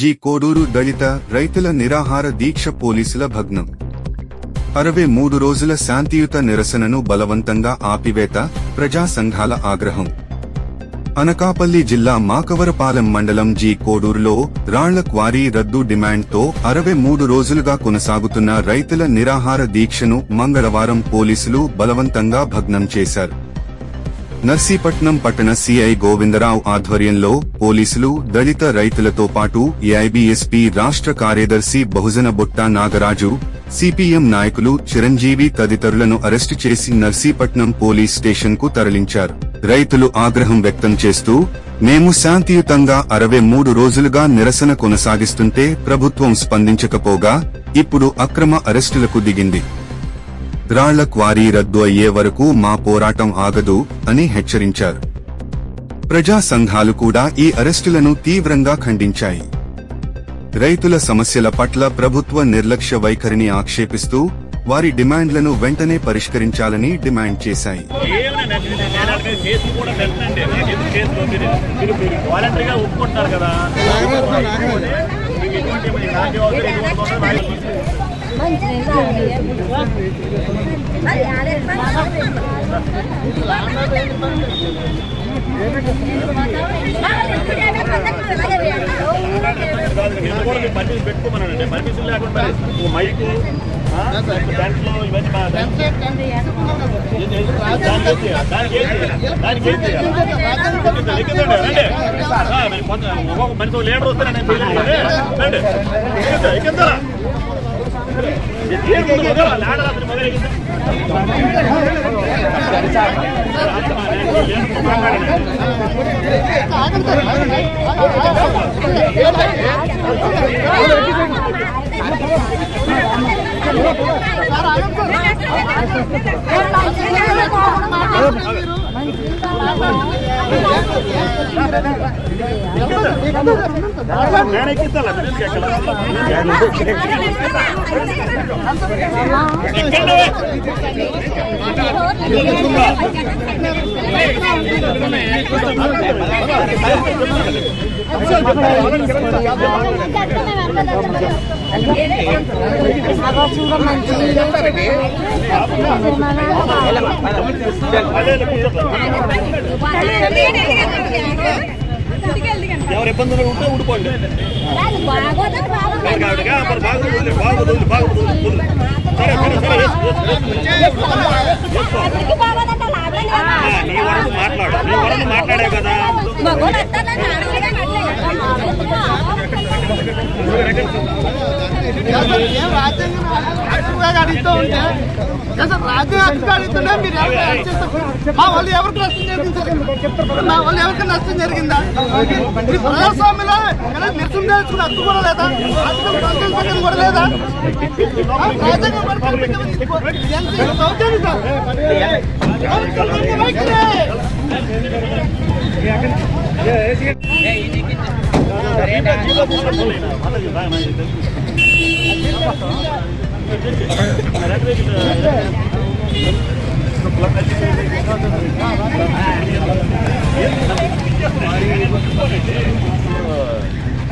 G Koduru దళిత రైతుల నిరాహార దీక్ష పోలీసుల భగ్నం. 63 రోజుల శాంతియుత నిరసనను బలవంతంగా ఆపివేత, ప్రజా సంఘాల ఆగ్రహం. అనకాపల్లి జిల్లా మాకవరపాలెం మండలం జి కోడూరులో రాళ్ల క్వారీ రద్దు డిమాండ్తో 63 రోజులుగా కొనసాగుతున్న రైతుల నిరాహార దీక్షను మంగళవారం పోలీసులు బలవంతంగా భగ్నం చేశారు. నర్సీపట్నం పట్టణ సిఐ గోవిందరావు ఆధ్వర్యంలో పోలీసులు దళిత రైతులతో పాటు ఏఐబీఎస్పీ రాష్ట్ర కార్యదర్శి బహుజన బొట్ట నాగరాజు, సిపిఎం నాయకులు చిరంజీవి తదితరులను అరెస్టు చేసి నర్సీపట్నం పోలీస్ స్టేషన్ కు తరలించారు. రైతులు ఆగ్రహం వ్యక్తం చేస్తూ, మేము శాంతియుతంగా 63 రోజులుగా నిరసన కొనసాగిస్తుంటే ప్రభుత్వం స్పందించకపోగా ఇప్పుడు అక్రమ అరెస్టులకు దిగింది. రాళ్ల క్వారీ రద్దు అయ్యే వరకు మా పోరాటం ఆగదు అని హెచ్చరించారు. ప్రజా సంఘాలు కూడా ఈ అరెస్టులను తీవ్రంగా ఖండించాయి. రైతుల సమస్యల పట్ల ప్రభుత్వ నిర్లక్ష్య వైఖరిని ఆక్షేపిస్తూ వారి డిమాండ్లను వెంటనే పరిష్కరించాలని డిమాండ్ చేశాయి. పెట్టుకోమనండి, పర్మిషన్ లేకుండా మైకు దాంట్లో ఇవన్నీ మనతో లీడర్ వస్తానండి ఎవరు ఇబ్బందులు ఉంటే ఊడిపోండి. మాట్లాడే కదా అడుగుతూ ఉంటే రాజ్యాంగ అడుగుతుంటే మీరు మా వాళ్ళు ఎవరికి నష్టం జరిగింది? మా వాళ్ళు ఎవరికి నష్టం జరిగిందా? ప్రజాస్వామ్యంలో నిరసన నేర్చుకునే హక్కు కూడా లేదా? కూడా లేదా?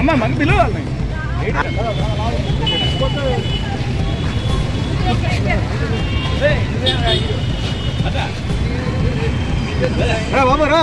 అమ్మా మన పిల్లలు బాబా రా